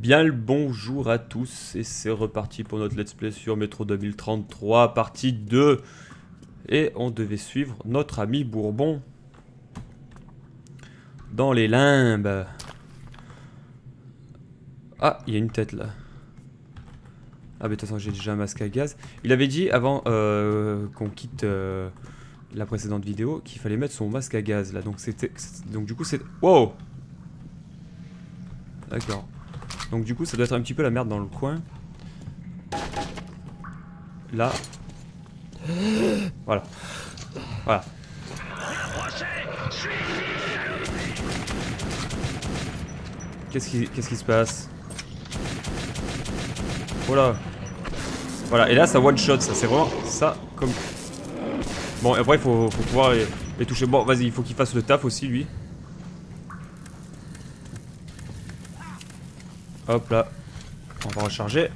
Bien le bonjour à tous et c'est reparti pour notre let's play sur Metro 2033 partie 2. Et on devait suivre notre ami Bourbon dans les limbes. Ah, il y a une tête là. Ah mais de toute façon j'ai déjà un masque à gaz. Il avait dit avant qu'on quitte la précédente vidéo qu'il fallait mettre son masque à gaz là. Donc c'était, donc du coup c'est... Wow. D'accord. Donc du coup ça doit être un petit peu la merde dans le coin. Là. Voilà. Voilà. Qu'est-ce qui se passe? Voilà. Voilà, et là ça one shot, ça c'est vraiment ça comme... Bon, et après il faut pouvoir les toucher. Bon, vas-y, il faut qu'il fasse le taf aussi lui. Hop là. On va recharger.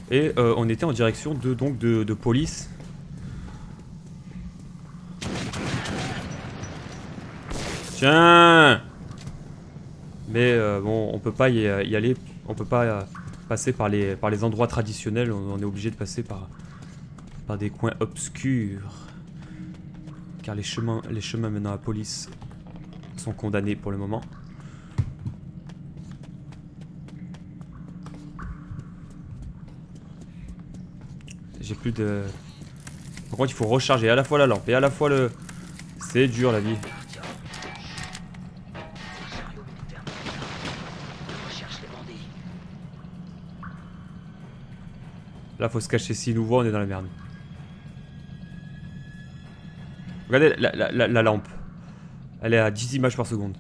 Et on était en direction de police. Tiens. Mais bon, on peut pas y aller, on peut pas passer par les endroits traditionnels, on est obligé de passer par des coins obscurs. Car les chemins menant à la police sont condamnés pour le moment. J'ai plus de... Par contre il faut recharger à la fois la lampe et à la fois le... C'est dur la vie. Là faut se cacher, s'il nous voit on est dans la merde. Regardez la lampe. Elle est à 10 images par seconde.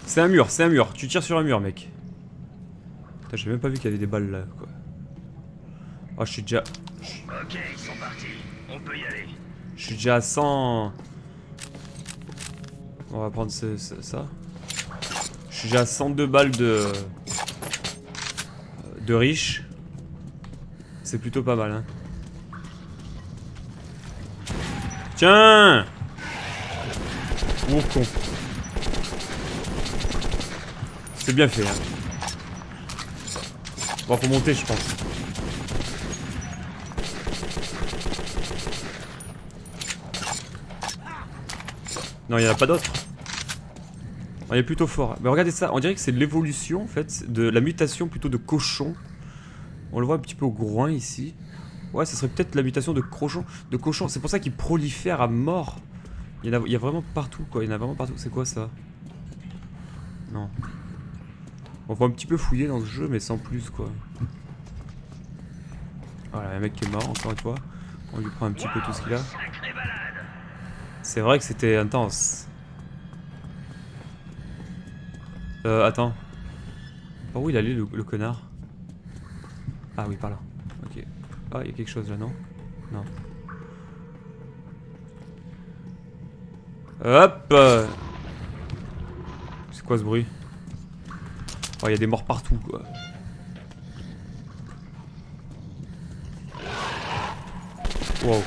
C'est un mur, tu tires sur un mur mec. Putain, j'ai même pas vu qu'il y avait des balles là quoi. Oh je suis déjà... Ok, ils sont partis, on peut y aller. Je suis déjà à 100... On va prendre ça. Je suis déjà à 102 balles de riche. C'est plutôt pas mal hein. Tiens. Oh con. C'est bien fait hein. Bon faut monter je pense. Non il n'y en a pas d'autres. On est plutôt fort. Mais regardez ça, on dirait que c'est l'évolution en fait, de la mutation plutôt de cochon. On le voit un petit peu au groin ici. Ouais, ça serait peut-être la mutation de cochon. C'est pour ça qu'il prolifère à mort. Il y a vraiment partout quoi, il y en a vraiment partout. C'est quoi ça? Non. On va un petit peu fouiller dans ce jeu mais sans plus quoi. Voilà, un mec qui est mort encore une fois. On lui prend un petit peu tout ce qu'il a. C'est vrai que c'était intense. Attends. Par où il allait le connard? Ah oui, par là. Ok. Ah, il y a quelque chose là, non? Non. Hop! C'est quoi ce bruit? Oh, il y a des morts partout, quoi. Wow.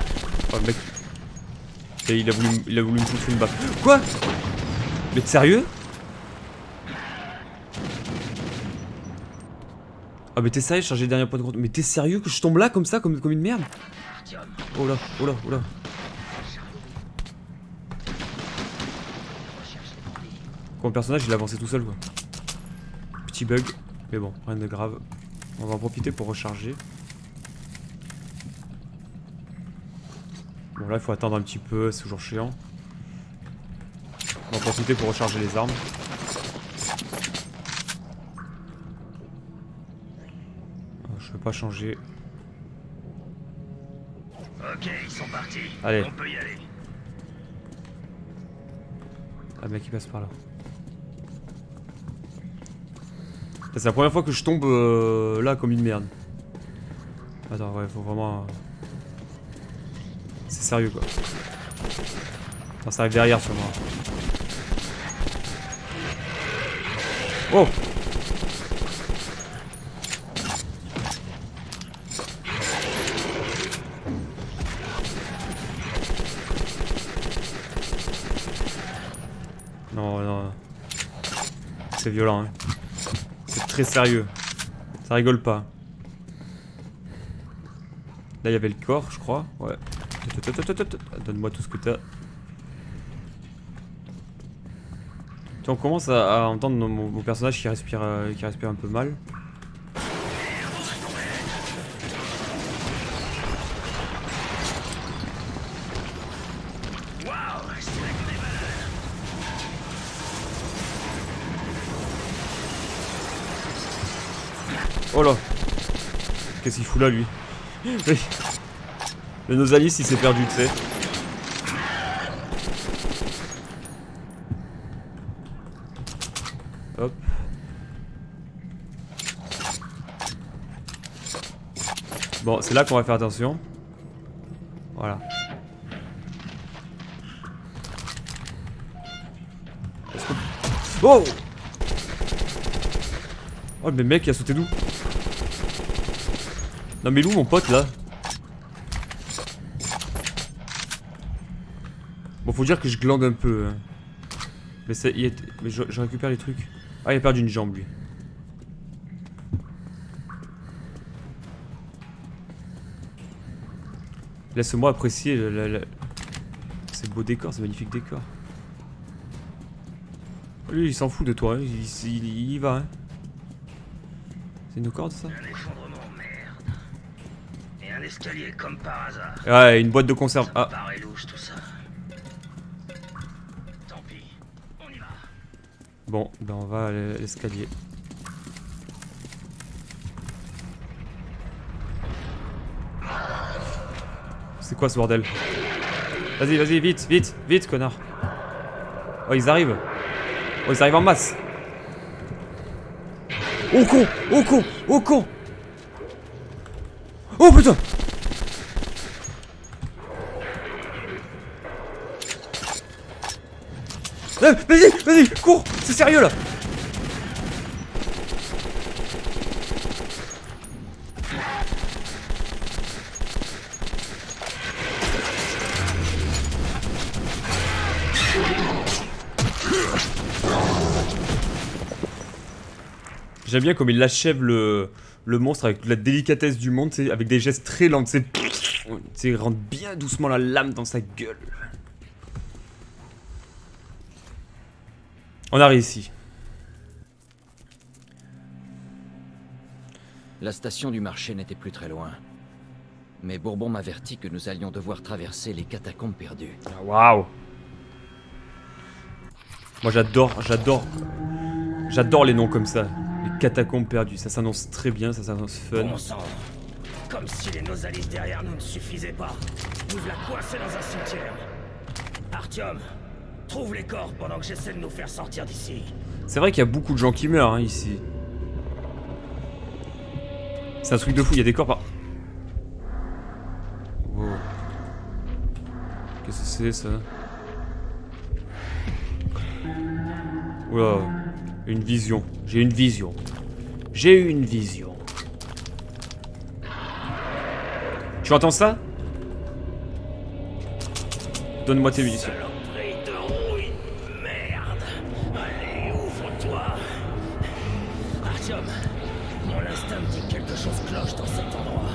Oh, le mec. Et il a voulu me foutre une baffe. Quoi? Mais t'es sérieux? Ah mais t'es sérieux, charger le dernier point de compte. Mais t'es sérieux que je tombe là comme ça, comme une merde? Oh là, oh là, oh là. Mon personnage il a avancé tout seul quoi. Petit bug, mais bon, rien de grave. On va en profiter pour recharger. Bon là il faut attendre un petit peu, c'est toujours chiant. On va en profiter pour recharger les armes. Je peux pas changer. Ok, ils sont partis. Allez. On peut y aller. Ah, mec, il passe par là. C'est la première fois que je tombe là comme une merde. Attends, ouais, faut vraiment... C'est sérieux quoi. Attends, ça arrive derrière sur moi. Oh! C'est violent, hein. C'est très sérieux. Ça rigole pas. Là, il y avait le corps, je crois. Ouais. Donne-moi tout ce que t'as. Tu on commence à entendre mon personnage qui respire un peu mal. Oh là! Qu'est-ce qu'il fout là, lui? Le Nosalis, il s'est perdu, tu sais. Hop. Bon, c'est là qu'on va faire attention. Voilà. Oh! Oh, mais mec, il a sauté d'où? Non, mais où mon pote là? Bon, faut dire que je glande un peu. Hein. Mais, mais je récupère les trucs. Ah, il a perdu une jambe lui. Laisse-moi apprécier ces beaux décors, ces magnifiques décors. Lui, il s'en fout de toi, hein. Il y va. Hein. C'est une corde ça? Un effondrement, merde. Et un escalier comme par hasard. Ouais, une boîte de conserve. Ça Ah. paraît louche tout ça. Tant pis, on y va. Bon, ben on va à l'escalier. C'est quoi ce bordel? Vas-y, vas-y, vite, vite, vite, connard. Oh, ils arrivent. Oh, ils arrivent en masse. Oh con! Oh con! Oh con! Oh putain! Vas-y, vas-y, cours! C'est sérieux là! J'aime bien comme il achève le monstre avec la délicatesse du monde, avec des gestes très lents, tu sais, il rentre bien doucement la lame dans sa gueule. On a réussi. La station du marché n'était plus très loin. Mais Bourbon m'avertit que nous allions devoir traverser les catacombes perdues. Waouh! Moi j'adore les noms comme ça. Les catacombes perdues, ça s'annonce très bien, ça s'annonce fun. Bon sang. Comme si les Nosalis derrière nous ne suffisaient pas. Nous la coincés dans un cimetière. Artyom, trouve les corps pendant que j'essaie de nous faire sortir d'ici. C'est vrai qu'il y a beaucoup de gens qui meurent hein, ici. C'est un truc de fou, il y a des corps par... Wow. Qu'est-ce que c'est ça? Oula, une vision. J'ai une vision. J'ai une vision. Tu entends ça? Donne-moi tes munitions. Saloperie de rouille, merde. Allez, ouvre-toi. Artyom, mon instinct me dit que quelque chose cloche dans cet endroit.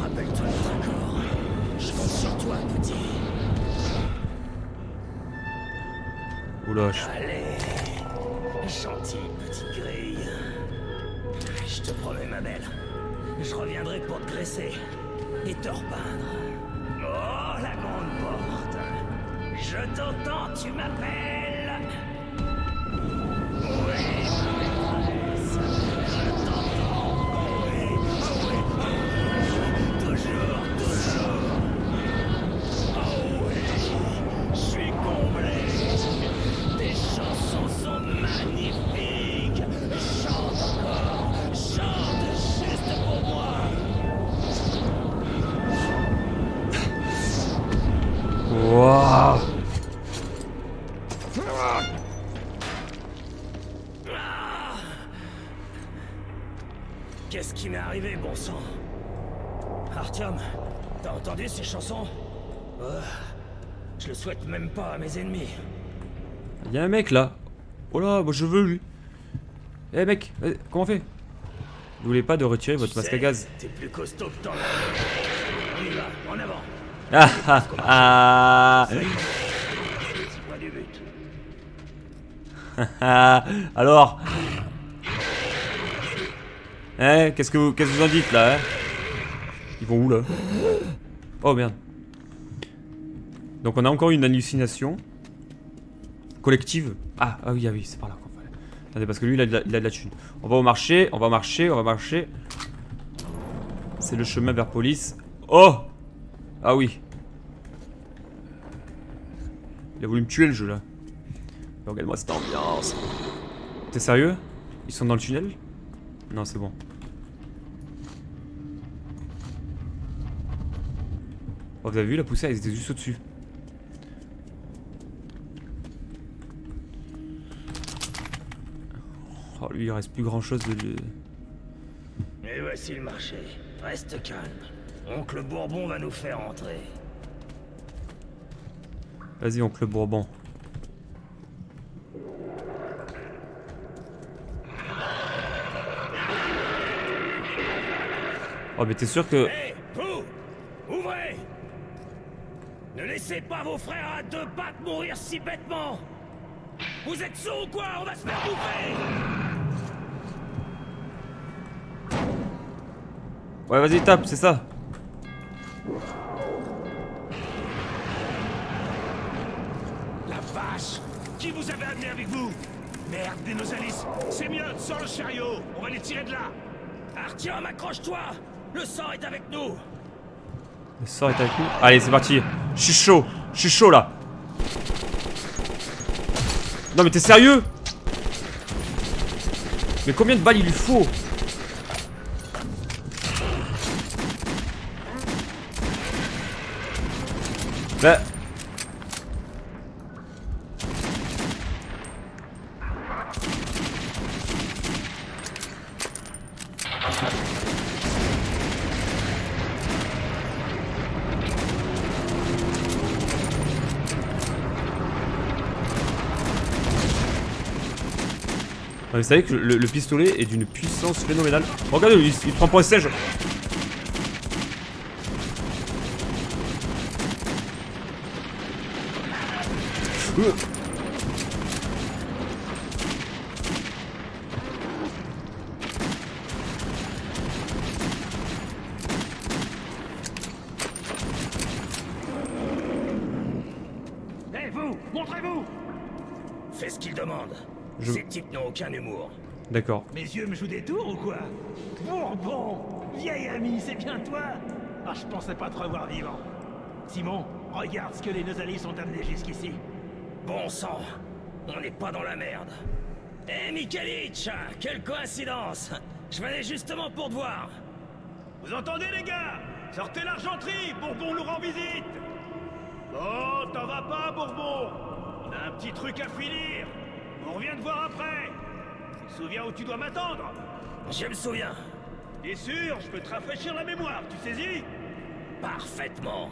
Rappelle-toi de ton corps. Je compte sur toi, petit. Oula, Allez, gentil petite grille. Je te promets, ma belle, je reviendrai pour te graisser et te repeindre. Oh, la grande porte. Je t'entends, tu m'appelles. Oui, ma maîtresse, je t'entends. Oui, oui, oui. Toujours, toujours. Oh oui, je suis comblé. Tes chansons sont magnifiques. Chante encore, chante juste pour moi. Waouh. Qu'est-ce qui m'est arrivé, bon sang? Artyom, t'as entendu ces chansons? Je le souhaite même pas à mes ennemis. Il y a un mec là. Oh là, moi je veux lui. Eh mec, comment on fait? N'oubliez pas de retirer votre masque à gaz. T'es plus costaud que t'en as. On y va, en avant. Ah ah ah. C'est pas du but. Alors, qu'est-ce que vous en dites là, hein? Ils vont où là? Oh merde. Donc on a encore une hallucination collective. Ah oui, c'est par là qu'on va. Attendez, parce que lui il a de la thune. On va au marché, on va marcher. C'est le chemin vers police. Oh! Ah oui. Il a voulu me tuer le jeu là. Regarde-moi cette ambiance. T'es sérieux? Ils sont dans le tunnel? Non, c'est bon. Oh, vous avez vu la poussière? Ils étaient juste au-dessus. Oh, lui, il reste plus grand-chose de... Et voici le marché. Reste calme. Oncle Bourbon va nous faire entrer. Vas-y, oncle Bourbon. Oh, mais t'es sûr que... Hé, vous! Ouvrez! Ne laissez pas vos frères à deux pattes mourir si bêtement! Vous êtes sourds ou quoi? On va se faire bouffer! Ouais, vas-y, tape, c'est ça. La vache! Qui vous avez amené avec vous? Merde, des Nosalis! C'est mieux, sors le chariot! On va les tirer de là! Artyom, accroche-toi! Le sang est avec nous! Le sort est avec nous. Allez, c'est parti. Je suis chaud là. Non mais t'es sérieux? Mais combien de balles il lui faut? Bah... Vous savez que le pistolet est d'une puissance phénoménale. Regardez, il prend pour un siège. Hé, vous! Montrez-vous! Fais ce qu'il demande. Ces types n'ont aucun humour. D'accord. Mes yeux me jouent des tours ou quoi? Bourbon! Vieil ami, c'est bien toi? Ah, je pensais pas te revoir vivant. Simon, regarde ce que les Nosalis ont amené jusqu'ici. Bon sang, on n'est pas dans la merde. Hé, Mikhaïlich, quelle coïncidence! Je venais justement pour te voir. Vous entendez, les gars? Sortez l'argenterie! Bourbon nous rend visite! Bon, t'en vas pas, Bourbon! On a un petit truc à finir! On revient te voir après! Tu te souviens où tu dois m'attendre? Je me souviens. T'es sûr? Je peux te rafraîchir la mémoire, tu saisis? Parfaitement.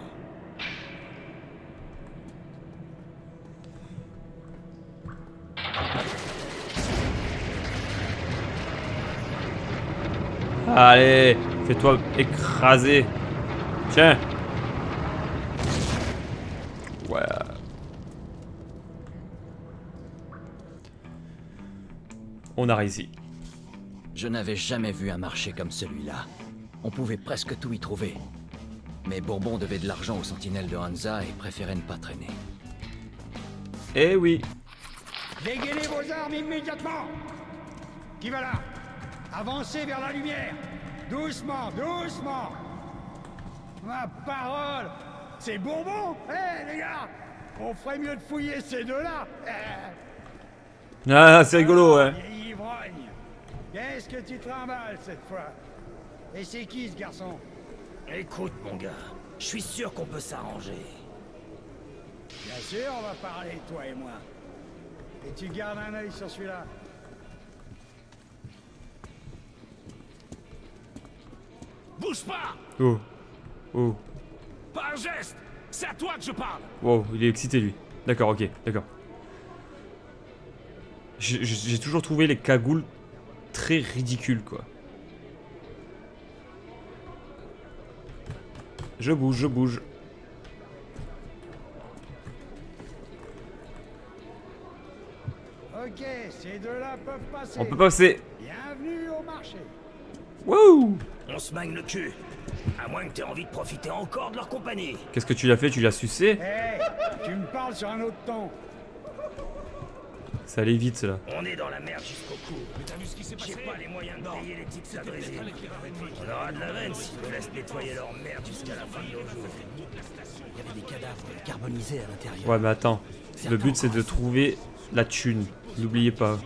Allez, fais-toi écraser. Tiens. Ouais. On a réussi. Je n'avais jamais vu un marché comme celui-là. On pouvait presque tout y trouver. Mais Bourbon devait de l'argent aux sentinelles de Hansa et préférait ne pas traîner. Eh oui. Dégainez vos armes immédiatement! Qui va là? Avancez vers la lumière! Doucement, doucement! Ma parole! C'est Bourbon? Eh, les gars! On ferait mieux de fouiller ces deux-là! Ah, c'est rigolo, ouais. Vieil ivrogne! Qu'est-ce que tu trimbales cette fois? Et c'est qui ce garçon? Écoute, mon gars, je suis sûr qu'on peut s'arranger. Bien sûr, on va parler, toi et moi. Et tu gardes un œil sur celui-là. Bouge pas! Oh. Oh. Pas un geste! C'est à toi que je parle! Wow, il est excité lui. D'accord, ok, d'accord. J'ai toujours trouvé les cagoules très ridicules, quoi. Je bouge, je bouge. Ok, ces deux-là peuvent passer. On peut passer. Bienvenue au marché. Wouh! On se magne le cul. À moins que t'aies envie de profiter encore de leur compagnie. Qu'est-ce que tu l'as fait? Tu l'as sucé? Hé, tu me parles sur un autre ton. Ça allait vite, cela. On est dans la merde jusqu'au cou. J'ai pas les moyens de payer les types à Brésil. On aura de la veine s'ils nous laissent nettoyer leur merde jusqu'à la fin de nos jours. Il y avait des cadavres carbonisés à l'intérieur. Ouais, mais attends. Le but, c'est de trouver la thune. N'oubliez pas.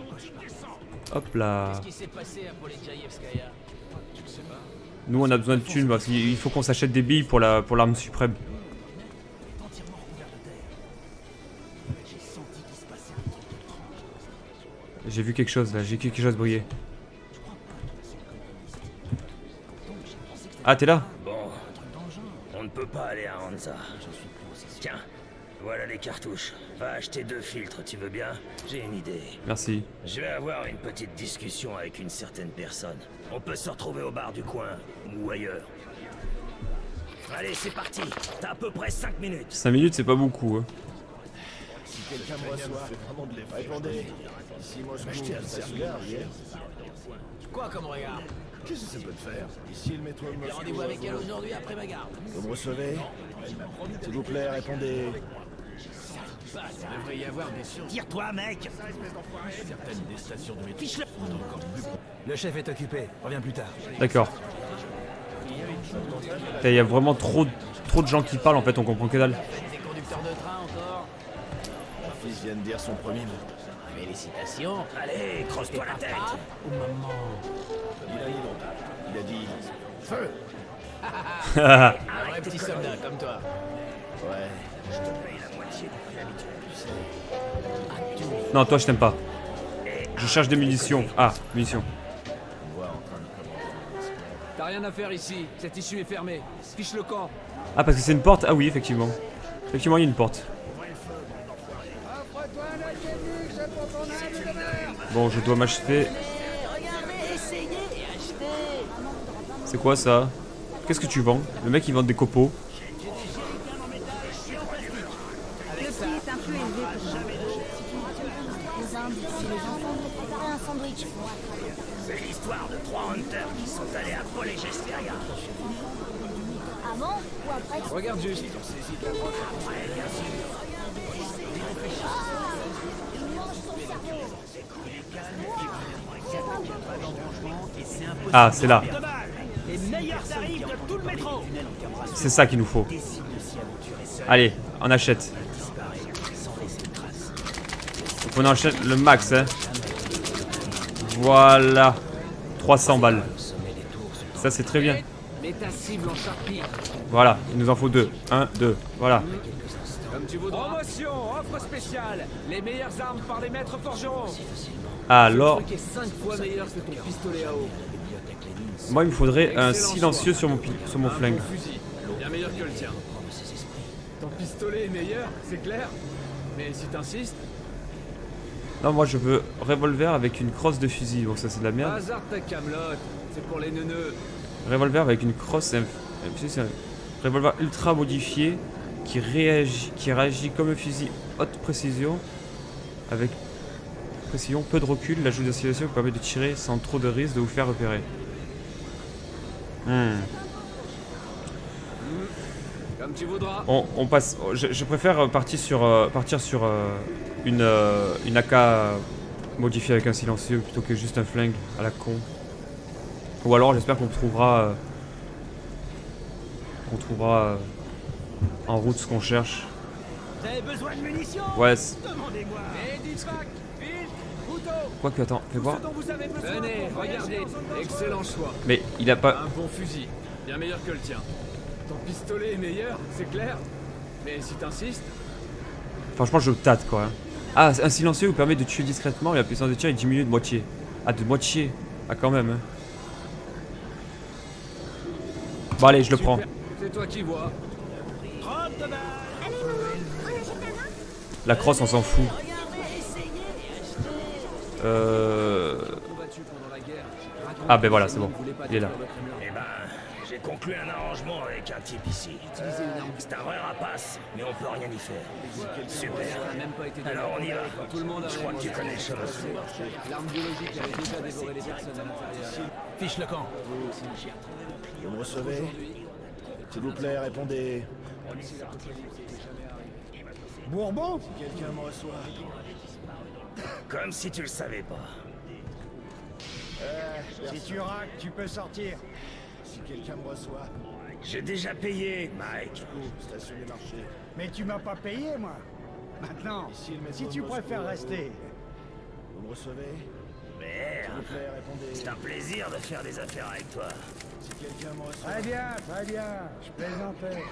Hop là. Nous, on a besoin de thunes parce qu'il faut qu'on s'achète des billes pour l'arme suprême. J'ai vu quelque chose là, j'ai quelque chose briller. Ah, t'es là? Bon, on ne peut pas aller à Hansa. Tiens, voilà les cartouches. Va acheter 2 filtres, tu veux bien? J'ai une idée. Merci. Je vais avoir une petite discussion avec une certaine personne. On peut se retrouver au bar du coin, ou ailleurs. Allez, c'est parti. T'as à peu près 5 minutes. 5 minutes, c'est pas beaucoup. Hein. Quelqu'un me reçoit. Répondez. Ici, moi, je m'acheter un cigare hier. Quoi comme regard? Qu'est-ce que ça peut te faire? Ici, le métro de Moscou. Rendez-vous avec elle aujourd'hui après ma garde. Vous me recevez? S'il vous plaît, répondez. Il devrait y avoir des sur... Tire-toi, mec. certaines des stations de métro. Fiche-le. Le chef est occupé. Reviens plus tard. D'accord. Il y a vraiment trop de gens qui parlent en fait, on comprend que dalle. Des conducteurs de train encore. Mon fils vient de dire son premier mot. Félicitations. Allez, crosse-toi la tête. Oh maman. Il a dit donc. Il a dit feu. Un vrai petit soldat comme toi. Ouais. Je te paye la moitié du prix habituel, tu sais. Non, toi je t'aime pas. Je cherche des munitions. Ah, munitions. T'as rien à faire ici, cette issue est fermée. Fiche le camp. Ah, parce que c'est une porte? Ah oui, effectivement. Effectivement, il y a une porte. Offre-toi un alchimique, c'est pour ton humble demeure. Bon, je dois m'acheter. Regardez, essayez et achetez. C'est quoi ça? Qu'est-ce que tu vends? Le mec il vend des copeaux. Le prix est un peu élevé pour les Indes, si les enfants veulent préparer un sandwich. C'est l'histoire de 3 hunters qui sont allés à Polégesteria. Avant ou après? Regarde juste. Ah, c'est là. Les meilleurs tarifs de tout le métro. C'est ça qu'il nous faut. Allez, on achète. Donc on achète le max, hein. Voilà. 300 balles. Ça, c'est très bien. Mets ta cible en charpie. Voilà, il nous en faut 2. 1, 2. Voilà. Comme tu voudras. Promotion, offre spéciale. Les meilleures armes par les maîtres forgerons. Alors, Le truc est 5 fois meilleur que ton pistolet à eau. moi, il me faudrait un Excellent silencieux choix. sur mon Un flingue. bon fusil, bien meilleur que le tien. Ton pistolet est meilleur, c'est clair. Mais si t'insistes, Non, moi, je veux revolver avec une crosse de fusil. Bon, ça, c'est de la merde. hasard ta camelote. C'est pour les neuneux. Revolver avec une crosse. C'est un revolver ultra modifié qui réagit comme un fusil haute précision. Avec précision, peu de recul. L'ajout de silencieux vous permet de tirer sans trop de risque de vous faire repérer. Comme tu voudras. On passe. Je préfère partir sur une AK modifiée avec un silencieux plutôt que juste un flingue à la con. Ou alors j'espère qu'on trouvera en route ce qu'on cherche. Vous avez besoin de munitions? Ouais. Demandez-moi. Et distract, vite, couteau. Quoique attends, fais voir. Ce dont vous avez besoin. Venez, regardez. Excellent choix. Mais il a pas. Un bon fusil, bien meilleur que le tien. Ton pistolet est meilleur, c'est clair. Mais si t'insistes, Franchement je tâte quoi. Hein. Ah, un silencieux vous permet de tuer discrètement et la puissance de tir est diminuée de moitié. Ah, de moitié. Ah quand même. Hein. Bon allez, je le prends. super. C'est toi qui vois. Trente de balles. Allez, maman, on achète un autre? La crosse on s'en fout. Regardez, essayez et achetez. Ah ben voilà, c'est bon. Il est là. Eh ben, j'ai conclu un arrangement avec un type ici. C'est un vrai rapace, mais on peut rien y faire. Super. Alors on y va. Je crois que tu connais les choses. L'arme biologique avait déjà dévoré les personnes à l'intérieur. Fiche le camp. Vous me recevez? S'il vous plaît, répondez. Bourbon? Quelqu'un me reçoit. Comme si tu le savais pas. Si tu raques, tu peux sortir. Si quelqu'un me reçoit. J'ai déjà payé, Mike. Station des marchés. Mais tu m'as pas payé, moi. Maintenant, Ici, le métro si de tu Moscou, préfères à vous. restez. Vous me recevez? S'il Merde. vous plaît, répondez. C'est un plaisir de faire des affaires avec toi. Si quelqu'un me reçoit. Très bien, je plaisantais.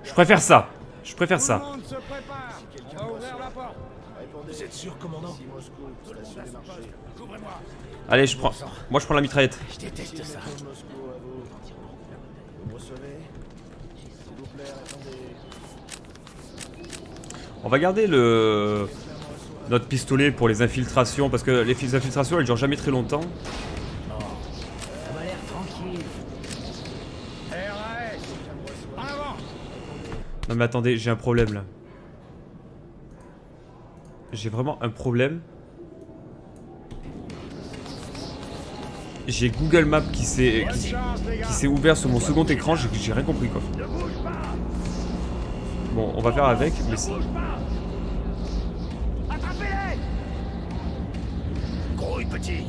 Je préfère ça. Je préfère Tout ça. le monde se prépare. On va ouvrir la porte. Répondez. Vous êtes sûr, commandant? Ici Moscou, station des marchés. Ouvrez-moi. Allez, je prends. Moi, je prends la mitraillette. Je déteste ça. Métro de Moscou, à vous. Vous me recevez? S'il vous plaît, répondez. On va garder notre pistolet pour les infiltrations parce que les infiltrations elles durent jamais très longtemps. RAS. En avant. Non mais attendez, j'ai un problème là. J'ai vraiment un problème. J'ai Google Maps qui s'est ouvert sur mon second écran, j'ai rien compris quoi. Bon, on va faire avec, mais c'est... Attrapez-les! Grouille, petit.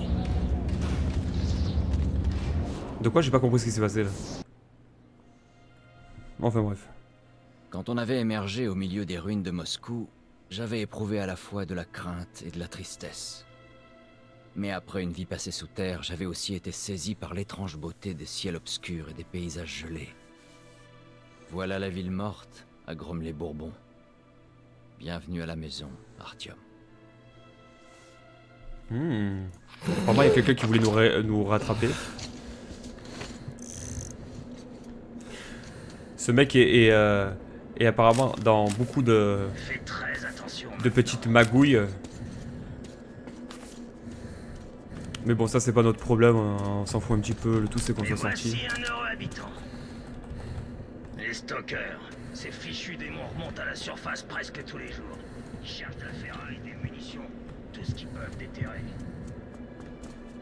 De quoi j'ai pas compris ce qui s'est passé là. Enfin bref. Quand on avait émergé au milieu des ruines de Moscou, j'avais éprouvé à la fois de la crainte et de la tristesse. Mais après une vie passée sous terre, j'avais aussi été saisi par l'étrange beauté des ciels obscurs et des paysages gelés. Voilà la ville morte, à Gromm-les-Bourbons. Bienvenue à la maison, Artyom. Apparemment, il y a quelqu'un qui voulait nous rattraper. Ce mec est apparemment dans beaucoup de Fais très attention. petites magouilles. Mais bon, ça c'est pas notre problème, on s'en fout un petit peu, le tout c'est qu'on Et soit sorti. voici un heureux habitant. Les stalkers. Ces fichus démons remontent à la surface presque tous les jours. Ils cherchent de la ferraille, des munitions, tout ce qu'ils peuvent déterrer.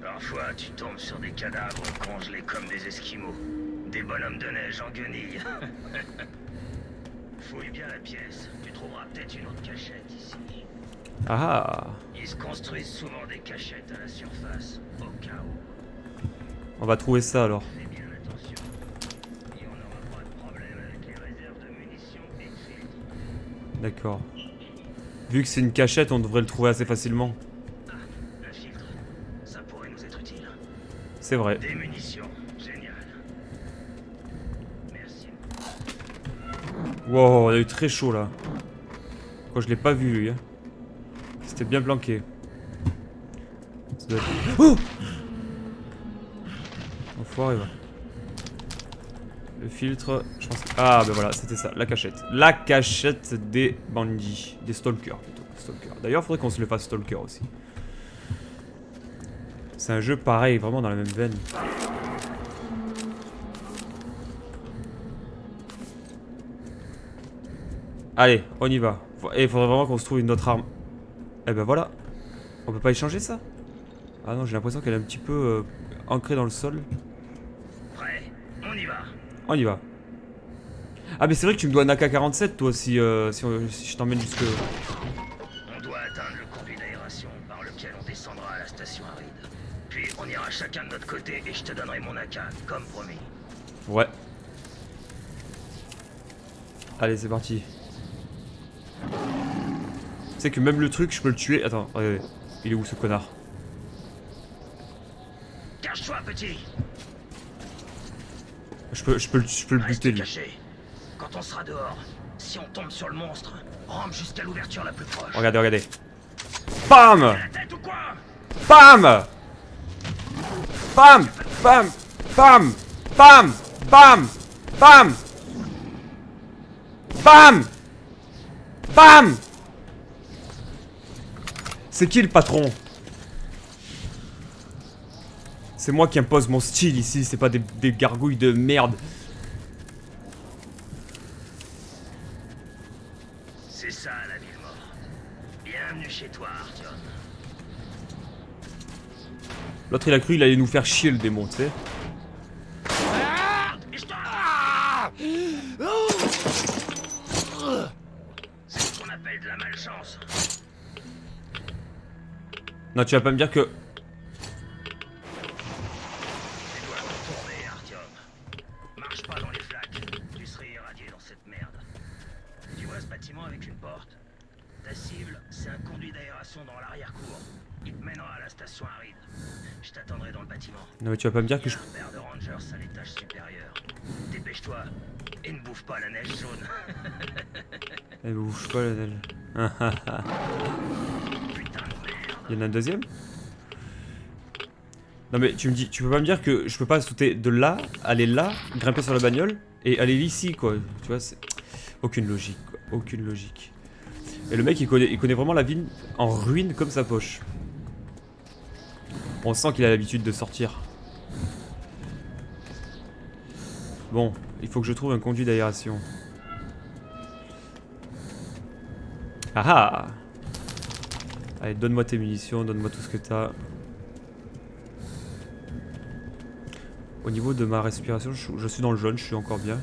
Parfois, tu tombes sur des cadavres congelés comme des esquimaux. Des bonhommes de neige en guenilles. Fouille bien la pièce. Tu trouveras peut-être une autre cachette ici. Ah, Ils se construisent souvent des cachettes à la surface, au cas où. on va trouver ça alors. Fais bien attention. Et on n'aura pas de problème avec les réserves de munitions et de filtres. D'accord. Vu que c'est une cachette, on devrait le trouver assez facilement. Un filtre. Ça pourrait nous être utile. C'est vrai. Des munitions. Génial. Merci. Wow, on a eu très chaud là. Quoi, je l'ai pas vu lui. Hein. C'était bien planqué. Ça doit être... Oh, enfoiré va. Le filtre, je pense que... Ah ben voilà, c'était ça, la cachette. La cachette des bandits. Des stalkers plutôt. Stalkers. D'ailleurs, il faudrait qu'on se le fasse stalker aussi. C'est un jeu pareil, vraiment dans la même veine. Allez, on y va. Et il faudrait vraiment qu'on se trouve une autre arme. Eh ben voilà. On peut pas échanger ça? Ah non, j'ai l'impression qu'elle est un petit peu ancrée dans le sol. Prêt? On y va. On y va. Ah mais c'est vrai que tu me dois un AK-47 toi si je t'emmène jusque... On doit atteindre le conduit d'aération par lequel on descendra à la station aride. Puis on ira chacun de notre côté et je te donnerai mon AK, comme promis. Ouais. Allez, c'est parti. Tu sais que même le truc, je peux le tuer. Attends, regardez. Il est où ce connard? Cache-toi, petit. Je peux le buter Reste lui. caché. Quand on sera dehors, si on tombe sur le monstre, rampe jusqu'à l'ouverture la plus proche. Regardez, regardez. BAM! La tête ou quoi? BAM! BAM! BAM! BAM! BAM! BAM! BAM! BAM! BAM! C'est qui le patron? C'est moi qui impose mon style ici, c'est pas des gargouilles de merde. C'est ça la ville mort. Bienvenue chez toi, Artyom. L'autre il a cru il allait nous faire chier le démon, tu sais. C'est ce qu'on appelle de la malchance. Non, tu vas pas me dire que... Tu dois contourner, Artyom. Marche pas dans les flaques. Tu serais irradié dans cette merde. Tu vois ce bâtiment avec une porte? Ta cible, c'est un conduit d'aération dans l'arrière-cour. Il te mènera à la station aride. Je t'attendrai dans le bâtiment. Non mais tu vas pas me dire que je... Un paire de rangers à l'étage supérieur. Dépêche-toi et ne bouffe pas la neige jaune. Elle bouge pas la neige. Putain de merde. Il y en a un deuxième? Non mais tu me dis, tu peux pas me dire que je peux pas sauter de là, aller là, grimper sur la bagnole et aller ici quoi. Tu vois, c'est aucune logique quoi, aucune logique. Et le mec il connaît vraiment la ville en ruine comme sa poche. On sent qu'il a l'habitude de sortir. Bon, il faut que je trouve un conduit d'aération. Ah ah! Allez, donne-moi tes munitions, donne-moi tout ce que t'as. Au niveau de ma respiration, je suis dans le jaune, je suis encore bien.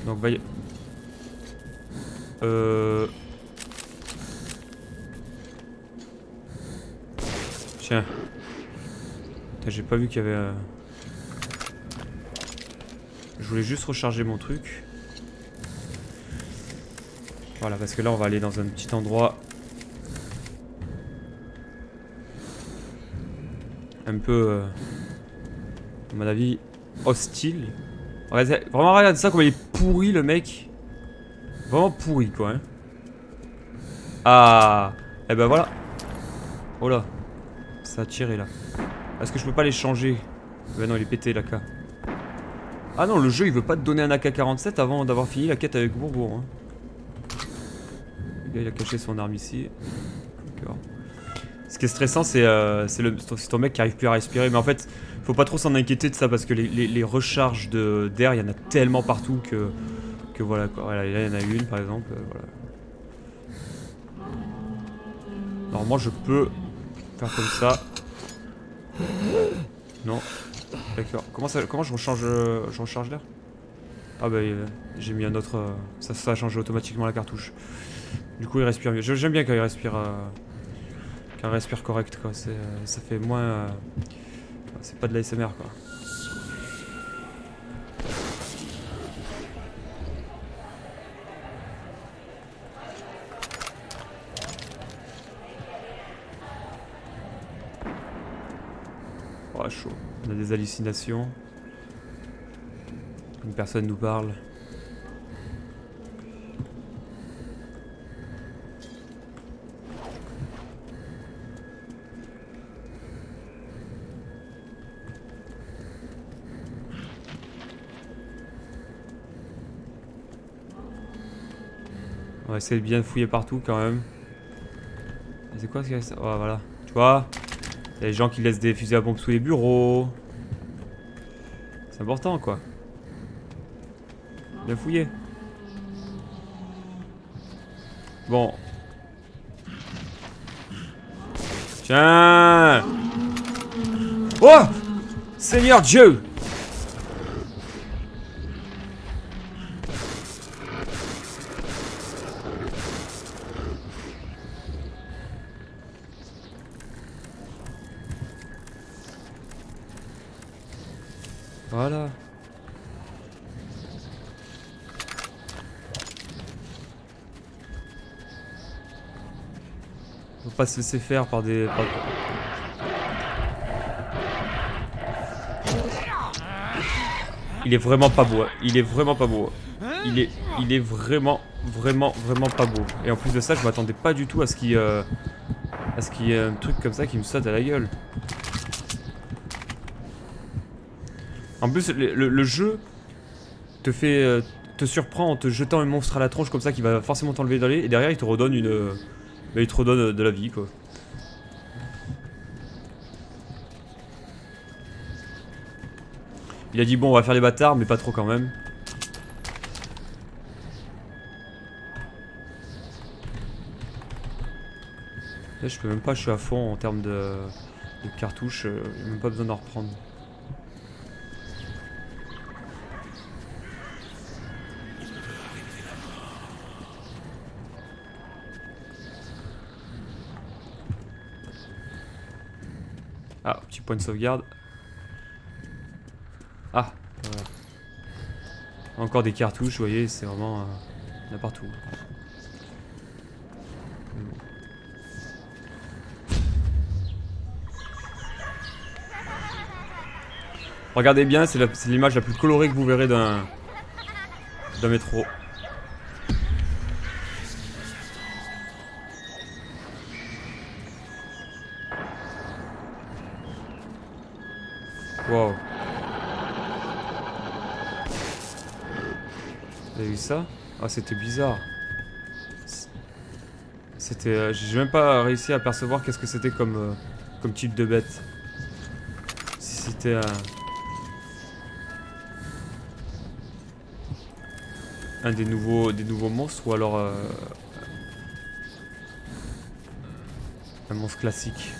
Donc, va y... Tiens. J'ai pas vu qu'il y avait... Je voulais juste recharger mon truc. Voilà, parce que là, on va aller dans un petit endroit... un peu... à mon avis, hostile. Regardez, vraiment, regarde ça, comme il est pourri, le mec. Vraiment pourri, quoi. Hein. Ah. Et ben voilà. Oh là. Ça a tiré, là. Est-ce que je peux pas les changer? Ben non, il est pété, l'AK. Ah non, le jeu, il veut pas te donner un AK-47 avant d'avoir fini la quête avec Bourbourg. Hein. Le gars, il a caché son arme ici. D'accord. Ce qui est stressant, c'est ton mec qui arrive plus à respirer. Mais en fait, faut pas trop s'en inquiéter de ça parce que les recharges d'air, il y en a tellement partout que voilà quoi. Voilà, là, il y en a une par exemple. Voilà. Normalement, je peux faire comme ça. Non. D'accord. Comment je recharge l'air? Ah bah j'ai mis un autre. Ça a changé automatiquement la cartouche. Du coup, il respire mieux. J'aime bien quand il respire. Quand il respire correct quoi. Ça fait moins. C'est pas de l'ASMR quoi. Oh chaud. On a des hallucinations. Une personne nous parle. On va essayer de bien fouiller partout quand même. C'est quoi ce qu'il y a? Oh voilà. Tu vois? Il y a des gens qui laissent des fusils à pompe sous les bureaux. C'est important quoi. Bien fouiller. Bon. Tiens. Oh! Seigneur Dieu! Voilà. Faut pas se laisser faire par des... Il est vraiment pas beau. Hein. Il est vraiment pas beau. Il est vraiment pas beau. Et en plus de ça, je m'attendais pas du tout à ce qu'il y ait un truc comme ça qui me saute à la gueule. En plus, le jeu te te surprend en te jetant un monstre à la tronche comme ça qui va forcément t'enlever d'aller et derrière il te redonne une... bah, il te redonne de la vie quoi. Il a dit bon on va faire les bâtards mais pas trop quand même. Là je peux même pas, je suis à fond en termes de cartouches, j'ai même pas besoin d'en reprendre. Ah, petit point de sauvegarde. Ah, voilà. Encore des cartouches, vous voyez, c'est vraiment il y en a partout. Regardez bien, c'est l'image la plus colorée que vous verrez d'un métro. Wow. Vous avez vu ça? Ah, c'était bizarre. C'était... j'ai même pas réussi à percevoir qu'est-ce que c'était comme type de bête. Si c'était un des nouveaux monstres ou alors un monstre classique.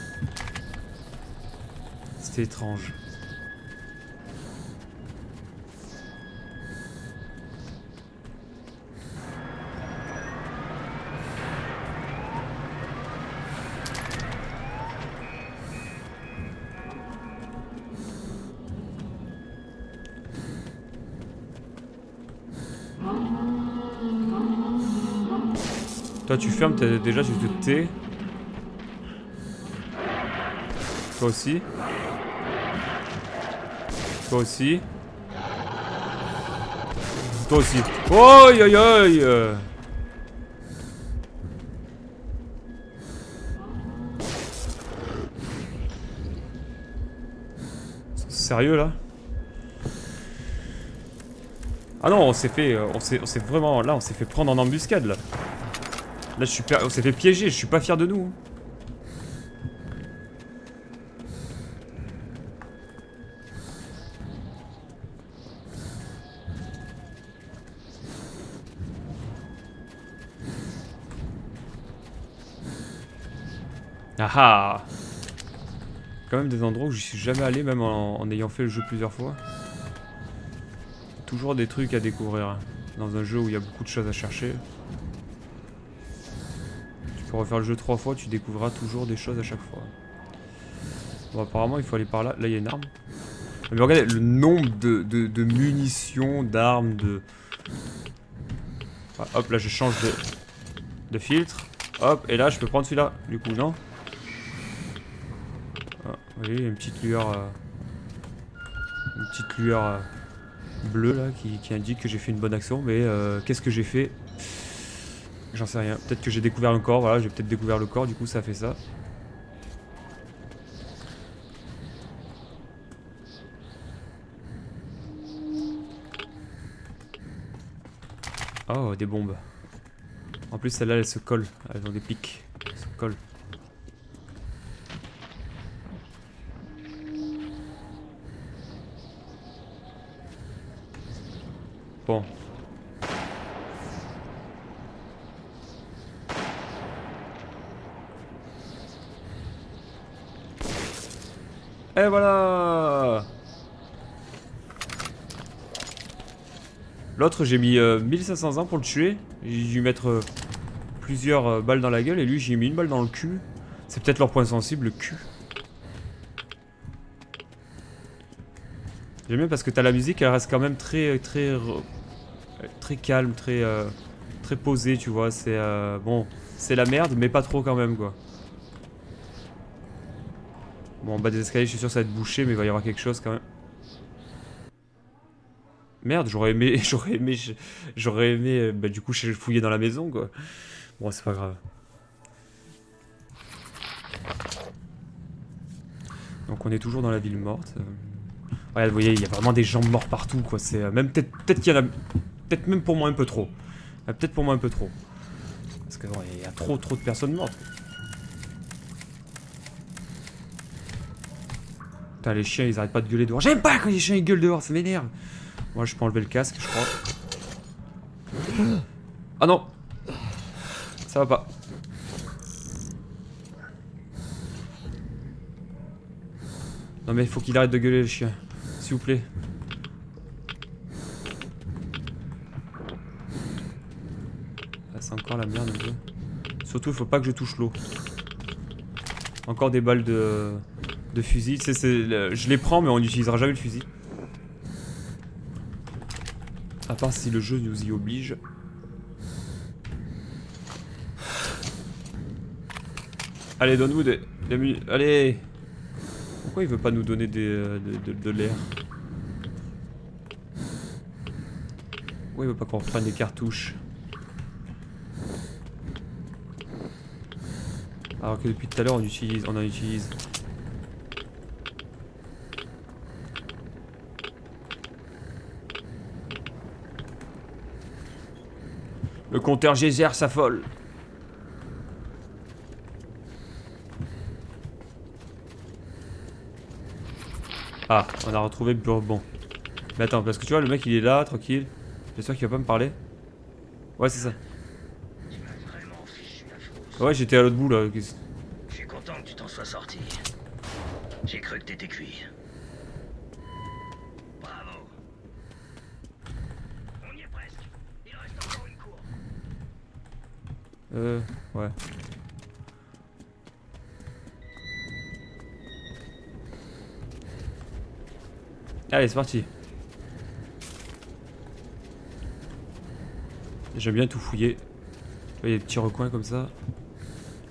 C'était étrange. Toi tu fermes, déjà tu te tais. Toi aussi. Toi aussi. Toi aussi. Oi aïe aïe. Sérieux là? Ah non, on s'est vraiment, là on s'est fait prendre en embuscade là. Là on s'est fait piéger, je suis pas fier de nous. Ah ah. Quand même des endroits où je suis jamais allé, même en ayant fait le jeu plusieurs fois. Toujours des trucs à découvrir dans un jeu où il y a beaucoup de choses à chercher. Tu peux refaire le jeu 3 fois, tu découvriras toujours des choses à chaque fois. Bon, apparemment il faut aller par là. Là il y a une arme. Mais regardez le nombre de munitions, d'armes, de... Ah, hop, là je change de filtre. Hop, et là je peux prendre celui-là. Du coup, non. Ah, vous voyez, une petite lueur... bleue là qui indique que j'ai fait une bonne action. Mais qu'est-ce que j'ai fait? J'en sais rien. Peut-être que j'ai découvert le corps. Voilà, j'ai peut-être découvert le corps. Du coup, ça a fait ça. Oh, des bombes. En plus, celles-là, elles se collent. Elles ont des pics. Elles se collent. Bon. Et voilà. L'autre, j'ai mis 1500 ans pour le tuer. J'ai dû mettre plusieurs balles dans la gueule et lui, j'ai mis une balle dans le cul. C'est peut-être leur point sensible, le cul. J'aime bien parce que t'as la musique, elle reste quand même très calme, très posée, tu vois. C'est bon, c'est la merde, mais pas trop quand même, quoi. Bon, en bas des escaliers, je suis sûr que ça va être bouché, mais il va y avoir quelque chose quand même. Merde, j'aurais aimé, bah du coup, je fouillais dans la maison, quoi. Bon, c'est pas grave. Donc on est toujours dans la ville morte. Regarde, vous voyez, il y a vraiment des gens morts partout, quoi. C'est même peut-être qu'il y en a Peut-être même pour moi un peu trop. Peut-être pour moi un peu trop. Parce qu'il y a trop de personnes mortes. Putain, les chiens ils arrêtent pas de gueuler dehors. J'aime pas quand les chiens ils gueulent dehors, ça m'énerve. Moi je peux enlever le casque, je crois. Ah non! Ça va pas. Non mais il faut qu'il arrête de gueuler le chien. S'il vous plaît. Là c'est encore la merde un peu. Surtout il faut pas que je touche l'eau. Encore des balles de fusil. Tu sais, je les prends mais on n'utilisera jamais le fusil. À part si le jeu nous y oblige. Allez, donne-nous des allez. Pourquoi il veut pas nous donner de l'air? Pourquoi il veut pas qu'on reprenne des cartouches? Alors que depuis tout à l'heure on en utilise. Le compteur Geyser s'affole. Ah, on a retrouvé Bourbon. Mais attends, parce que tu vois, le mec il est là, tranquille. J'espère qu'il va pas me parler. Ouais, c'est ça. Ouais, j'étais à l'autre bout là. Je suis content que tu t'en sois sorti. J'ai cru que t'étais cuit. Bravo. On y est presque. Il reste encore une cour. Ouais. Allez, c'est parti. J'aime bien tout fouiller. Tu vois, il y a des petits recoins comme ça.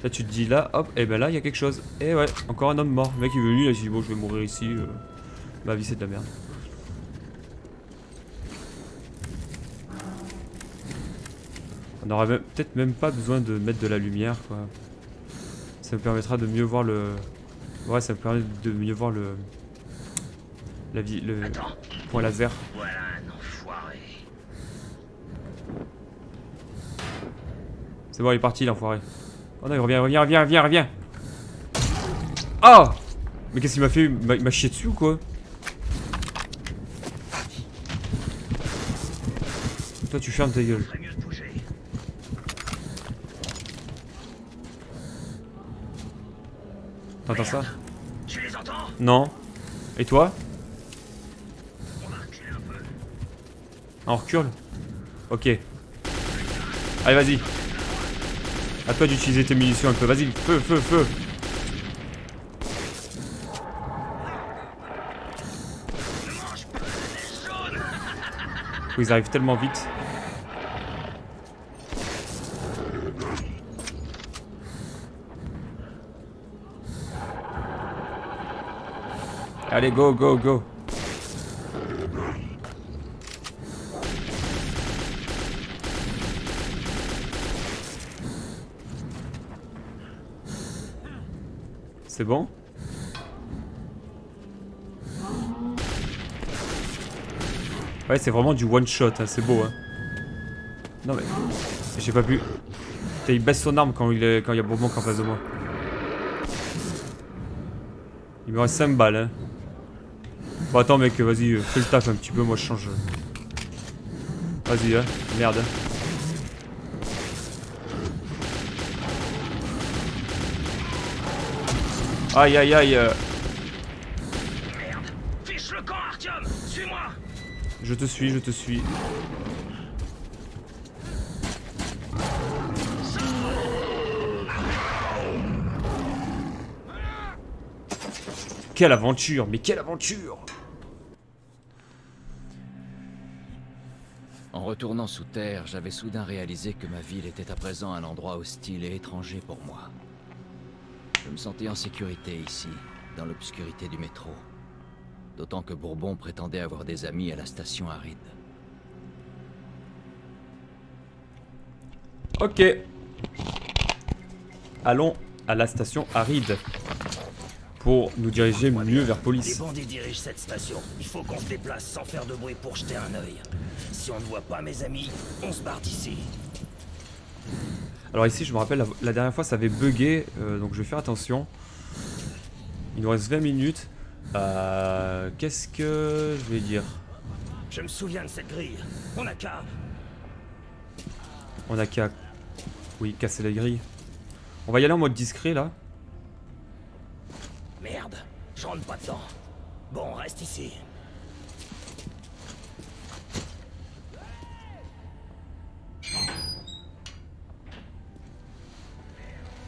Là, tu te dis là, hop, et ben là, il y a quelque chose. Et ouais, encore un homme mort. Le mec est venu, il a dit bon, je vais mourir ici. Ma vie, c'est de la merde. On aurait peut-être même pas besoin de mettre de la lumière, quoi. Ça me permettra de mieux voir le. Ouais, ça me permet de mieux voir le. Le point laser. Voilà un enfoiré. C'est bon, il est parti l'enfoiré. Oh non, il revient. Oh! Mais qu'est-ce qu'il m'a fait? Il m'a chié dessus ou quoi? Toi, tu fermes ta gueule. T'entends ça? Tu les entends? Non. Et toi? On va reculer un peu. On recule? Ok. Allez, vas-y. À toi d'utiliser tes munitions un peu. Vas-y, feu. Ils arrivent tellement vite. Allez, go. C'est bon? Ouais, c'est vraiment du one shot, hein, c'est beau. Hein. Non mais, j'ai pas pu. Putain, il baisse son arme quand il y a Bourbon en face de moi. Il me reste 5 balles. Hein. Bon, attends, mec, vas-y, fais le taf un petit peu, moi je change. Vas-y, hein, merde. Aïe. Merde. Fiche le camp, Artyom. Suis-moi. Je te suis. Quelle aventure, mais quelle aventure! En retournant sous terre, j'avais soudain réalisé que ma ville était à présent un endroit hostile et étranger pour moi. Je me sentais en sécurité ici, dans l'obscurité du métro. D'autant que Bourbon prétendait avoir des amis à la station aride. Ok. Allons à la station aride. pour nous diriger mieux vers Les police. bandits dirigent cette station. Il faut qu'on se déplace sans faire de bruit pour jeter un œil. Si on ne voit pas mes amis, on se barre d'ici. Alors ici, je me rappelle, la dernière fois, ça avait bugué, donc je vais faire attention. Il nous reste 20 minutes. Qu'est-ce que je vais dire? Je me souviens de cette grille. On a qu'à... On a qu'à... Oui, casser la grille. On va y aller en mode discret, là. Merde, je rentre pas dedans. Bon, on reste ici.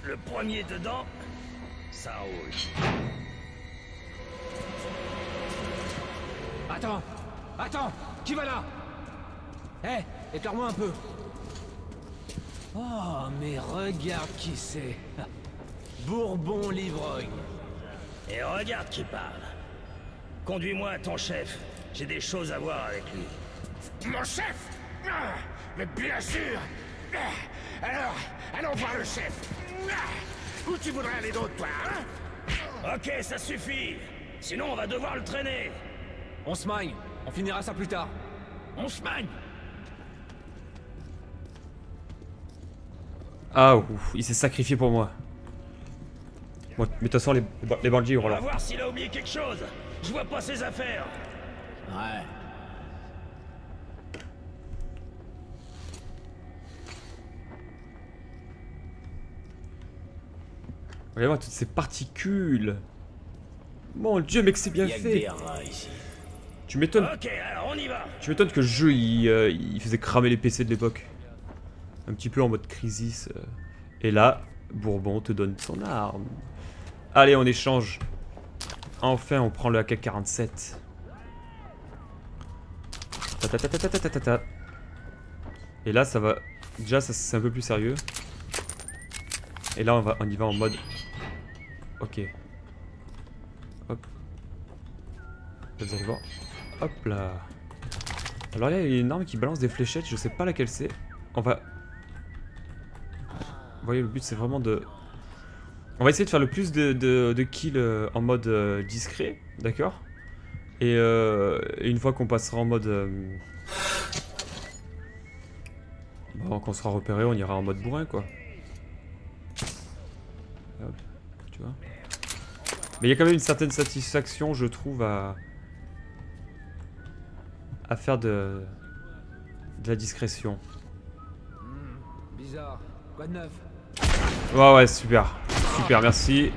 Le premier dedans, ça roule. Attends! Attends! Qui va là? Hé, éclaire-moi un peu. Oh, mais regarde qui c'est. Bourbon l'ivrogne. Et regarde qui parle. Conduis-moi à ton chef. J'ai des choses à voir avec lui. Mon chef? Ah, mais bien sûr. Ah, alors, allons voir le chef. Ah, où tu voudrais aller d'autre, toi, hein? Ok, ça suffit. Sinon, on va devoir le traîner. On se magne. On finira ça plus tard. On se magne. Ah, ouf, il s'est sacrifié pour moi. Bon, mais de toute façon, les bandits, On va voilà. voir s'il a oublié quelque chose. Je vois pas ses affaires. Ouais. Regardez-moi toutes ces particules. Mon dieu, mec, c'est bien Il y a que fait. des rats ici. Tu m'étonnes. Ok, alors on y va. Tu m'étonnes que le jeu, il faisait cramer les PC de l'époque. Un petit peu en mode Crisis. Et là, Bourbon te donne son arme. Allez, on échange. Enfin, on prend le AK-47. Ta. Et là, ça va... Déjà, ça c'est un peu plus sérieux. Et là, on y va en mode... Ok. Hop. Là, vous allez voir. Hop là. Alors là, il y a une arme qui balance des fléchettes. Je sais pas laquelle c'est. On va... Vous voyez, le but, c'est vraiment de... On va essayer de faire le plus de kills en mode discret. D'accord. Et une fois qu'on passera en mode... Bon, qu'on sera repéré, on ira en mode bourrin, quoi. Hop, tu vois. Mais il y a quand même une certaine satisfaction, je trouve, à faire de la discrétion. Bizarre. Quoi de neuf? Ouais, super. Super, merci.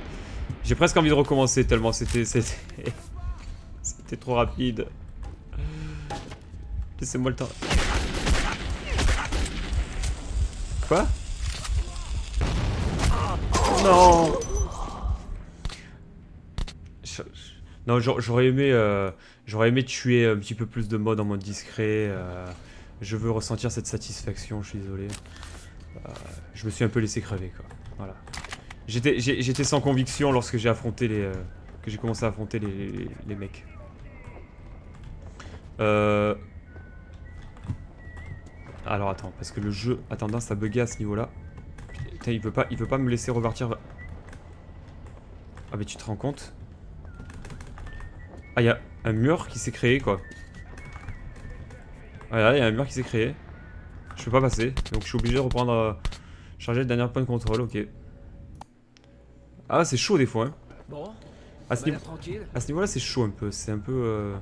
J'ai presque envie de recommencer tellement c'était trop rapide. Laissez-moi le temps. Quoi? Non. Non, j'aurais aimé tuer un petit peu plus de modes en mode discret. Je veux ressentir cette satisfaction, je suis désolé. Je me suis un peu laissé crever, quoi. Voilà. J'étais sans conviction lorsque j'ai affronté que j'ai commencé à affronter les mecs. Alors attends, parce que le jeu a tendance à bugger à ce niveau-là. Putain, il veut pas me laisser repartir. Ah mais tu te rends compte? Ah, il y a un mur qui s'est créé, quoi. Voilà, il y a un mur qui s'est créé. Je peux pas passer, donc je suis obligé de reprendre... charger le dernier point de contrôle, ok. Ah, c'est chaud des fois, hein. Bon, À ce tranquille. niveau-là, c'est chaud un peu. C'est un peu...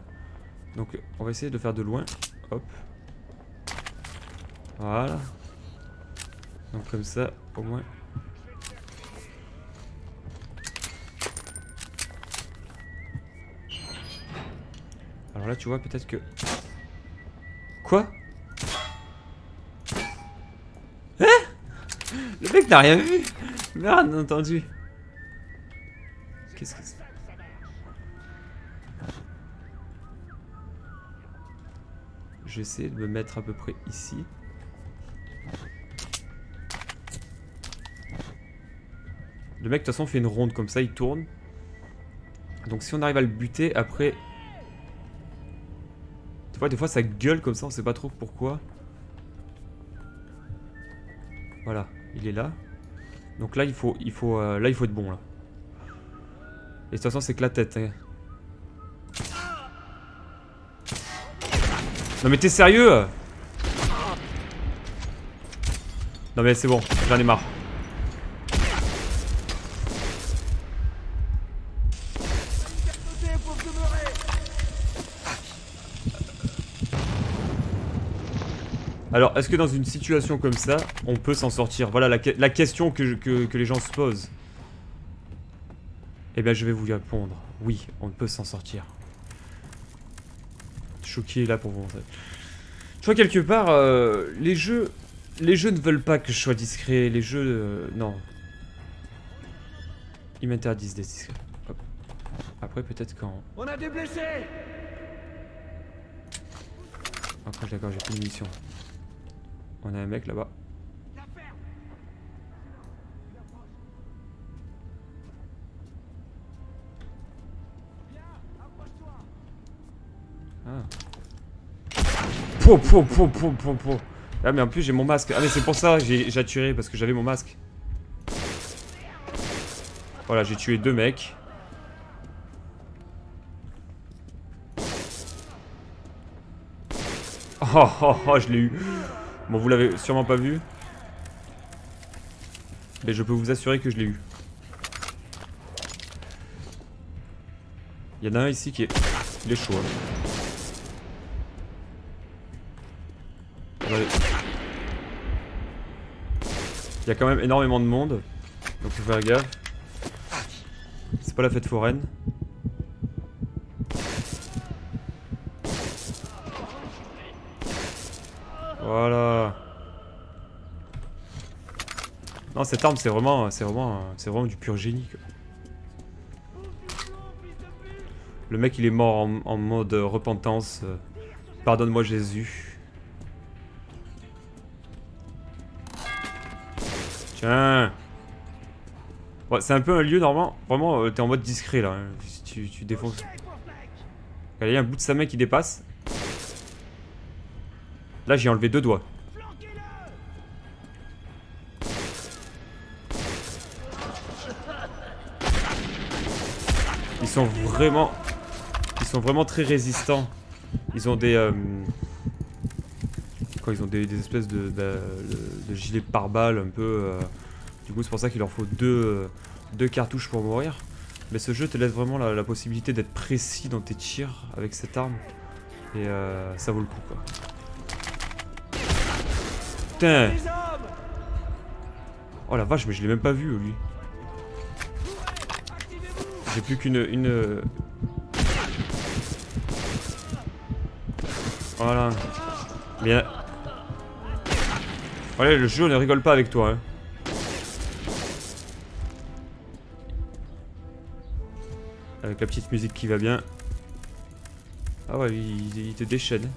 Donc, on va essayer de faire de loin. Hop. Voilà. Donc comme ça, au moins. Alors là, tu vois, peut-être que... Quoi? Hein? Le mec n'a rien vu. Merde, bien entendu. Qu'est-ce que c'est? Je vais essayer de me mettre à peu près ici. Le mec de toute façon fait une ronde comme ça, il tourne. Donc si on arrive à le buter, après... Tu vois, des fois ça gueule comme ça, on sait pas trop pourquoi. Voilà, il est là. Donc là il faut être bon là. Et de toute façon, c'est que la tête. Hein. Non mais t'es sérieux? Non mais c'est bon, j'en ai marre. Alors, est-ce que dans une situation comme ça, on peut s'en sortir? Voilà la question que les gens se posent. Eh bien, je vais vous répondre. Oui, on peut s'en sortir. Choqué là pour vous montrer. Je vois quelque part, les jeux ne veulent pas que je sois discret. Les jeux, non. Ils m'interdisent d'être discret. Hop. Après, peut-être quand... On a des blessés. Après, d'accord, j'ai plus de munitions. On a un mec là-bas. Ah. Po. Ah mais en plus j'ai mon masque. Ah mais c'est pour ça que j'ai tué parce que j'avais mon masque. Voilà, j'ai tué 2 mecs. Oh, je l'ai eu. Bon, vous l'avez sûrement pas vu. Mais je peux vous assurer que je l'ai eu. Il y en a un ici qui est... Il est chaud. Hein. Il y a quand même énormément de monde. Donc faut faire gaffe. C'est pas la fête foraine. Voilà. Non, cette arme c'est vraiment du pur génie quoi. Le mec il est mort en mode repentance. Pardonne-moi Jésus. Tiens. Ouais, c'est un peu un lieu normalement. Vraiment t'es en mode discret là. Hein. Tu défonces. Il y a un bout de sa main qui dépasse. Là j'ai enlevé 2 doigts. Ils sont vraiment très résistants. Ils ont des ils ont des espèces de gilets pare-balles un peu. Du coup c'est pour ça qu'il leur faut 2 cartouches pour mourir. Mais ce jeu te laisse vraiment la possibilité d'être précis dans tes tirs avec cette arme. Et ça vaut le coup quoi. Putain. Oh la vache mais je l'ai même pas vu lui. J'ai plus qu'une... Voilà. Bien. Voilà, le jeu ne rigole pas avec toi. Hein. Avec la petite musique qui va bien. Ah ouais, il te déchaîne.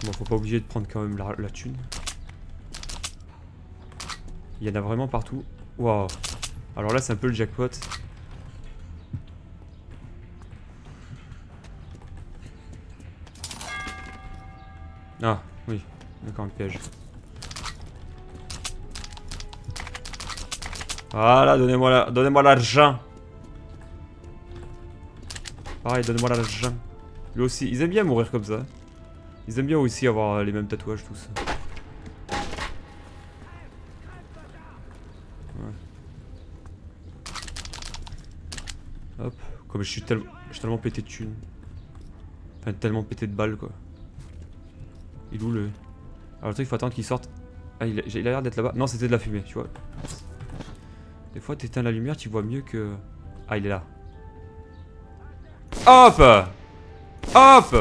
Bon, faut pas oublier de prendre quand même la thune. Il y en a vraiment partout. Waouh. Alors là, c'est un peu le jackpot. Ah, oui. D'accord, un piège. Voilà, donnez-moi l'argent. Pareil, donnez-moi l'argent. Lui aussi, ils aiment bien mourir comme ça. Ils aiment bien aussi avoir les mêmes tatouages tous. Hop, comme je suis tellement pété de thunes. Enfin, tellement pété de balles quoi. Il est où le... Alors le truc, il faut attendre qu'il sorte. Ah, il a l'air d'être là-bas. Non, c'était de la fumée, tu vois. Des fois, t'éteins la lumière, tu vois mieux que... Ah, il est là. Hop! Hop!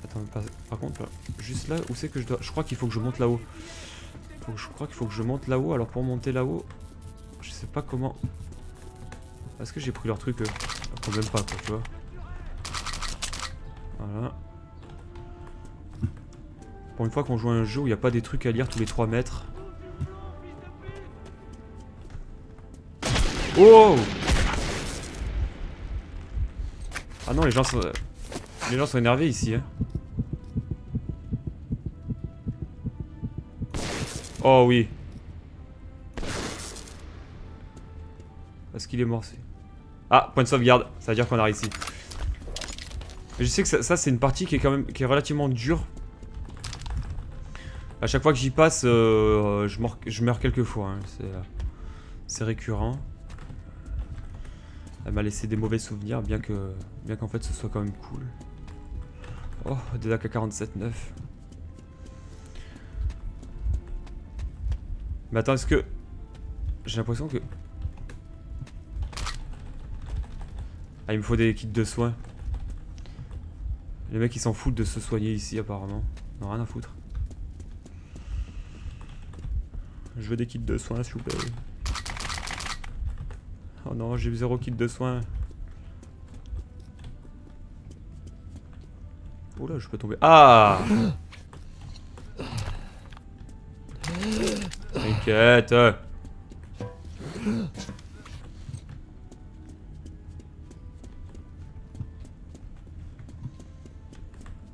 Attends, par contre, là, juste là, où c'est que je dois... Je crois qu'il faut que je monte là-haut. Je crois qu'il faut que je monte là-haut. Alors pour monter là-haut, je sais pas comment... Est-ce que j'ai pris leur truc quand même pas, quoi, tu vois. Voilà. Pour une fois qu'on joue à un jeu où il n'y a pas des trucs à lire tous les 3 mètres. Oh! Ah non, les gens sont... Les gens sont énervés ici. Hein. Oh oui. Est-ce qu'il est mort? Ah, point de sauvegarde. Ça veut dire qu'on a réussi. Mais je sais que ça c'est une partie qui est quand même relativement dure. À chaque fois que j'y passe, je meurs quelques fois. Hein. C'est récurrent. Elle m'a laissé des mauvais souvenirs, bien qu'en fait ce soit quand même cool. Oh, des AK-47-9. Mais attends, est-ce que... J'ai l'impression que... Ah, il me faut des kits de soins. Les mecs ils s'en foutent de se soigner ici apparemment. Ils n'ont rien à foutre. Je veux des kits de soins s'il vous plaît. Oh non, j'ai 0 kit de soins. Oh là, je peux tomber. Ah! T'inquiète.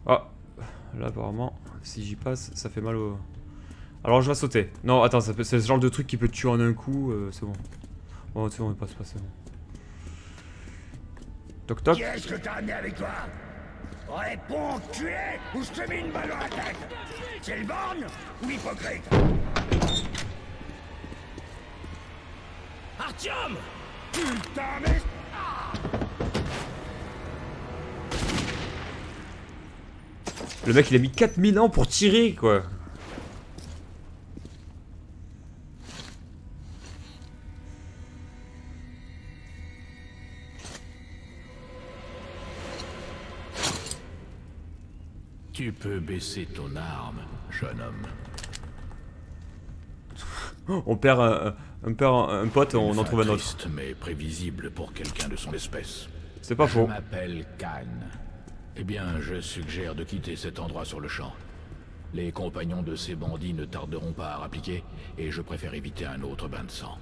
Ah, là apparemment, si j'y passe, ça fait mal au... Alors je vais sauter. Non, attends, c'est ce genre de truc qui peut te tuer en un coup, c'est bon. Oh, c'est bon, on passe pas, c'est bon. Toc toc. Qui est-ce que t'as amené avec toi? Réponds, tu es, ou je te mets une balle dans la tête. C'est le borgne ou l'hypocrite? Artyom! Putain, mais... Le mec il a mis 4000 ans pour tirer quoi. Tu peux baisser ton arme, jeune homme. On perd un pote, on en trouve un autre. Triste mais prévisible pour quelqu'un de son espèce. C'est pas faux. Je m'appelle Khan. Eh bien, je suggère de quitter cet endroit sur le champ. Les compagnons de ces bandits ne tarderont pas à rappliquer, et je préfère éviter un autre bain de sang.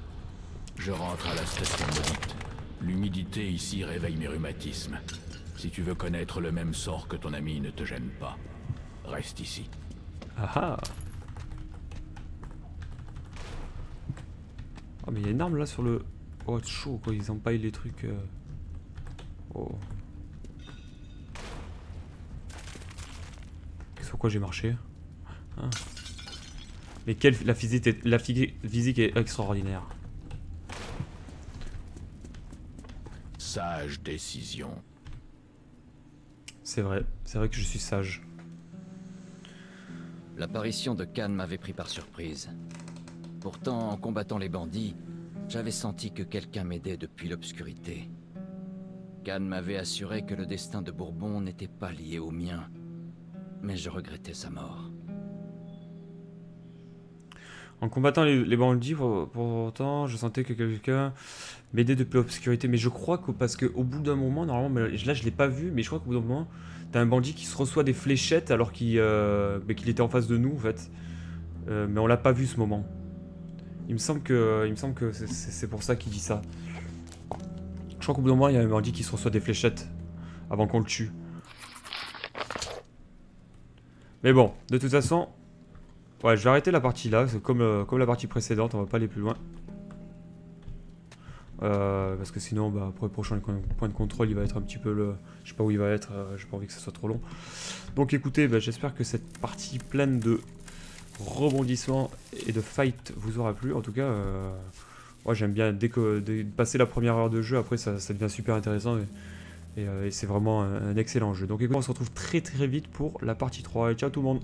Je rentre à la station maudite. L'humidité ici réveille mes rhumatismes. Si tu veux connaître le même sort que ton ami, ne te gêne pas. Reste ici. Ah ah. Oh mais il y a une arme là sur le... Oh c'est chaud quoi, ils empaillent les trucs... Oh. Sur quoi j'ai marché hein. Mais quelle... La physique est extraordinaire. Sage décision. C'est vrai que je suis sage. L'apparition de Khan m'avait pris par surprise. Pourtant, en combattant les bandits, j'avais senti que quelqu'un m'aidait depuis l'obscurité. Khan m'avait assuré que le destin de Bourbon n'était pas lié au mien, mais je regrettais sa mort. En combattant les bandits, pourtant, je sentais que quelqu'un m'aidait depuis l'obscurité. Mais je crois que, parce qu'au bout d'un moment, normalement, là je l'ai pas vu, mais je crois qu'au bout d'un moment, t'as un bandit qui se reçoit des fléchettes alors qu'il était en face de nous, en fait. Mais on l'a pas vu ce moment. Il me semble que c'est pour ça qu'il dit ça. Je crois qu'au bout d'un moment, il y a un bandit qui se reçoit des fléchettes avant qu'on le tue. Mais bon, de toute façon... Ouais, je vais arrêter la partie là, comme la partie précédente, on va pas aller plus loin. Parce que sinon, bah, après le prochain point de contrôle, il va être un petit peu le... Je sais pas où il va être, j'ai pas envie que ça soit trop long. Donc écoutez, bah, j'espère que cette partie pleine de rebondissements et de fight vous aura plu. En tout cas, moi j'aime bien, dès que passer la première heure de jeu, après ça devient super intéressant et c'est vraiment un excellent jeu. Donc écoutez, on se retrouve très vite pour la partie 3 et ciao tout le monde.